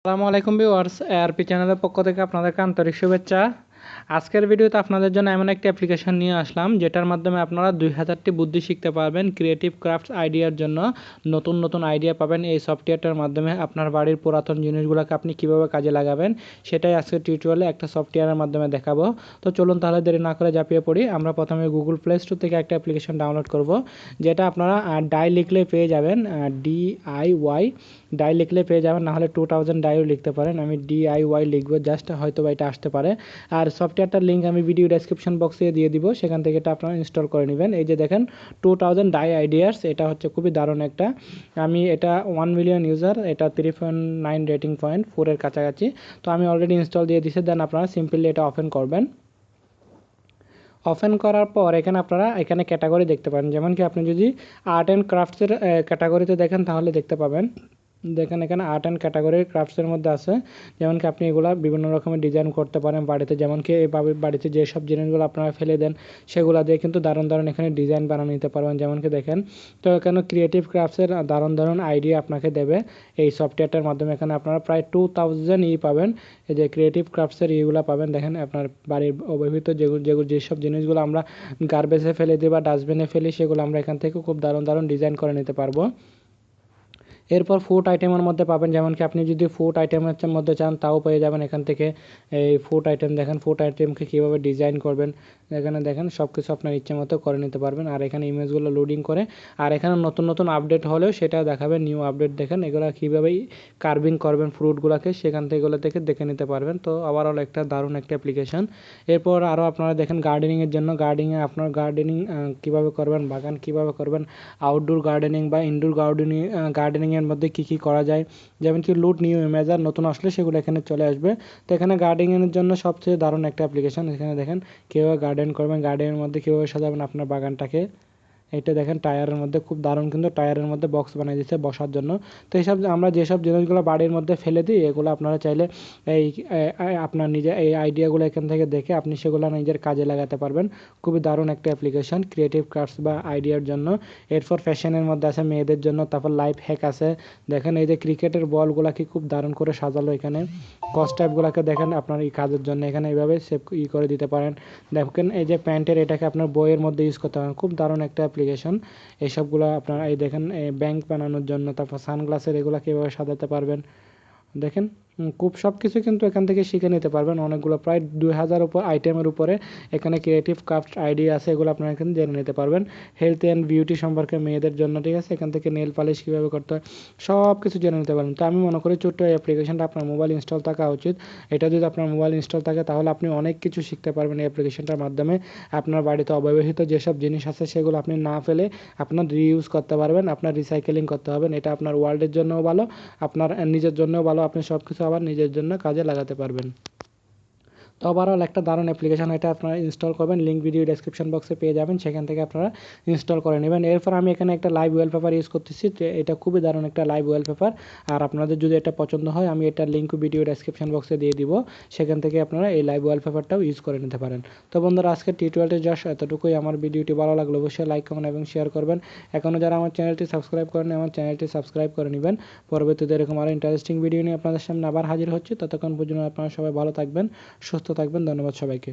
আসসালামু আলাইকুম viewers, ARP চ্যানেলের পক্ষ থেকে আপনাদেরকে আন্তরিক শুভেচ্ছা। আজকের ভিডিওতে আপনাদের জন্য এমন একটি অ্যাপ্লিকেশন নিয়ে আসলাম যেটার মাধ্যমে আপনারা 2000টি বুদ্ধি শিখতে পারবেন। ক্রিয়েটিভ ক্রাফটস আইডিয়ার জন্য নতুন নতুন আইডিয়া পাবেন এই সফটওয়্যারটার মাধ্যমে। আপনার বাড়ির পুরাতন জিনিসগুলোকে আপনি কীভাবে কাজে লাগাবেন সেটাই আজকের টিউটোরিয়ালে একটা সফটওয়্যারের মাধ্যমে দেখাবো। তো চলুন তাহলে দেরি না করে ঝাঁপিয়ে পড়ি। আমরা প্রথমে গুগল প্লে স্টোর থেকে একটা অ্যাপ্লিকেশন ডাউনলোড করব, যেটা আপনারা ডাই লিখলে পেয়ে যাবেন। DIY ডাই লিখলে পেয়ে যাবেন, নাহলে 2000 ডাইও লিখতে পারেন। আমি DIY লিখবো, জাস্ট হয়তো বা এটা আসতে পারে। আর সফটওয়্যারটার লিঙ্ক আমি ভিডিও ডেসক্রিপশন বক্সে দিয়ে দিব, সেখান থেকে এটা আপনারা ইনস্টল করে নেবেন। এই যে দেখেন 2000 ডাই আইডিয়াস, এটা হচ্ছে খুবই দারুণ একটা। আমি এটা 1 মিলিয়ন ইউজার, এটা 3.9 রেটিং পয়েন্ট 4 এর কাছাকাছি। তো আমি অলরেডি ইনস্টল দিয়ে দিছি। দেন আপনারা সিম্পলি এটা ওপেন করবেন। ওপেন করার পর এখানে ক্যাটাগরি দেখতে পারেন। যেমন কি আপনি যদি আর্ট অ্যান্ড ক্রাফটসের ক্যাটাগরিতে দেখেন তাহলে দেখতে পাবেন। দেখেন এখানে আর্ট অ্যান্ড ক্যাটাগরির ক্রাফটসের মধ্যে আছে। যেমন কি আপনি এগুলা বিভিন্ন রকমের ডিজাইন করতে পারেন বাড়িতে। যেমন কি এইভাবে বাড়িতে যেসব জিনিসগুলো আপনারা ফেলে দেন সেগুলো দিয়ে কিন্তু দারুণ দারুণ এখানে ডিজাইন বানিয়ে নিতে পারবেন। যেমন কি দেখেন, তো এখানে ক্রিয়েটিভ ক্রাফটসের দারুণ দারুণ আইডিয়া আপনাকে দেবে এই সফটওয়্যারটার মাধ্যমে। এখানে আপনারা প্রায় 2000 পাবেন। এই যে ক্রিয়েটিভ ক্রাফটসের ইগুলো পাবেন। দেখেন আপনার বাড়ির অব্যবহৃত যেসব জিনিসগুলো আমরা গার্বেজে ফেলে দিই বা ডাস্টবিনে ফেলি, সেগুলো আমরা এখান থেকে খুব দারুণ দারুণ ডিজাইন করে নিতে পারবো। এরপর ফুড আইটেমের মধ্যে পাবেন। যেমন কি আপনি যদি ফুড আইটেমের মধ্যে চান তাও পেয়ে যাবেন এখান থেকে। এই ফুড আইটেম দেখেন, ফুড আইটেমকে কীভাবে ডিজাইন করবেন এখানে দেখেন, সব কিছু আপনার ইচ্ছে মতো করে নিতে পারবেন। আর এখানে ইমেজগুলো লোডিং করে, আর এখানে নতুন নতুন আপডেট হলেও সেটা দেখাবে, নিউ আপডেট। দেখেন এগুলো কীভাবে কার্ভিং করবেন ফ্রুটগুলোকে, সেখান থেকে এগুলো থেকে দেখে নিতে পারবেন। তো ওভারঅল একটা দারুণ একটা অ্যাপ্লিকেশন। এরপর আরও আপনারা দেখেন গার্ডেনিংয়ের জন্য, আপনার গার্ডেনিং কীভাবে করবেন, বাগান কীভাবে করবেন, আউটডোর গার্ডেনিং বা ইনডোর গার্ডেনিংয়ের মধ্যে কী কী করা যায়। যেমন কি লুট নিউ ইমেজার নতুন আসলে সেগুলো এখানে চলে আসবে। তো এখানে গার্ডেনিংয়ের জন্য সবচেয়ে দারুণ একটা অ্যাপ্লিকেশন। এখানে দেখেন কীভাবে গার্ডেন করবেন, গার্ডেনের মধ্যে কীভাবে সাজাবেন আপনার বাগানটাকে। এটা দেখেন টায়ারের মধ্যে খুব দারুণ, কিন্তু টায়ারের মধ্যে বক্স বানিয়ে দিচ্ছে বসার জন্য। তো এইসব আমরা যেসব জিনিসগুলো বাড়ির মধ্যে ফেলে দিই, এগুলো আপনারা চাইলে এই আপনার নিজে এই আইডিয়াগুলো এখান থেকে দেখে আপনি সেগুলো নিজের কাজে লাগাতে পারবেন। খুবই দারুণ একটা অ্যাপ্লিকেশন ক্রিয়েটিভ ক্রাফটস বা আইডিয়ার জন্য। এরপর ফ্যাশনের মধ্যে আছে মেয়েদের জন্য, তারপর লাইফ হ্যাক আছে। দেখেন এই যে ক্রিকেটের বলগুলাকে খুব দারুণ করে সাজালো এখানে। কস্টাইপগুলোকে দেখেন আপনার এই কাজের জন্য এখানে এইভাবে সেভ করে দিতে পারেন। দেখেন এই যে প্যান্টের, এটাকে আপনার বইয়ের মধ্যে ইউজ করতে পারেন। খুব দারুণ একটা অ্যাপ্লিকেশন। এইসবগুলো আপনার এই দেখেন ব্যাংক বানানোর জন্য, তারপর সানগ্লাসের এগুলো কীভাবে সাজাতে পারবেন দেখেন। খুব সব কিছু কিন্তু এখান থেকে শিখে নিতে পারবেন। অনেকগুলো প্রায় 2000 উপর আইটেমের উপরে এখানে ক্রিয়েটিভ ক্রাফট আইডিয়া আছে, এগুলো আপনারা এখানে জেনে নিতে পারবেন। হেলথ অ্যান্ড বিউটি সম্পর্কে মেয়েদের জন্য, ঠিক আছে, এখান থেকে নেল পালিশ কীভাবে করতে হয় সব কিছু জেনে নিতে পারবেন। তো আমি মনে করি ছোট্ট এই অ্যাপ্লিকেশনটা আপনার মোবাইল ইনস্টল থাকা উচিত। এটা যদি আপনার মোবাইল ইনস্টল থাকে তাহলে আপনি অনেক কিছু শিখতে পারবেন এই অ্যাপ্লিকেশনটার মাধ্যমে। আপনার বাড়িতে অব্যবহৃত যেসব জিনিস আছে সেগুলো আপনি না ফেলে আপনার রিইউজ করতে পারবেন, আপনার রিসাইকেলিং করতে হবেন। এটা আপনার ওয়ার্ল্ডের জন্যও ভালো, আপনার নিজের জন্যও ভালো। আপনি সব কিছু আবার নিজের জন্য কাজে লাগাতে পারবেন। তো ওভারঅল একটা দারুণ অ্যাপ্লিকেশন। এটা আপনারা ইনস্টল করবেন, লিঙ্ক ভিডিও ডেসক্রিপশন বক্সে পেয়ে যাবেন, সেখান থেকে আপনারা ইনস্টল করে নেবেন। এরপর আমি এখানে একটা লাইভ ওয়ালপেপার ইউজ করতেছি। এটা খুবই দারুণ একটা লাইভ ওয়ালপেপার। আর আপনাদের যদি এটা পছন্দ হয় আমি এটার লিঙ্ক ভিডিও ডেসক্রিপশন বক্সে দিয়ে দিব, সেখান থেকে আপনারা এই লাইভ ওয়ালপেপারটাও ইউজ করে নিতে পারেন। তো বন্ধুরা, আজকের টিউটোরিয়ালটি জাস্ট এতটুকুই। আমার ভিডিওটি ভালো লাগলে অবশ্যই লাইক কমেন্ট এবং শেয়ার করবেন। এখনও যারা আমার চ্যানেলটি সাবস্ক্রাইব করেন, আমার চ্যানেলটি সাবস্ক্রাইব করে নেবেন। পরবর্তীতে এরকম আরও ইন্টারেস্টিং ভিডিও নিয়ে আপনাদের সামনে আবার হাজির হচ্ছে। ততক্ষণ পর্যন্ত আপনারা সবাই ভালো থাকবেন, সুস্থ থাকবেন। ধন্যবাদ সবাইকে।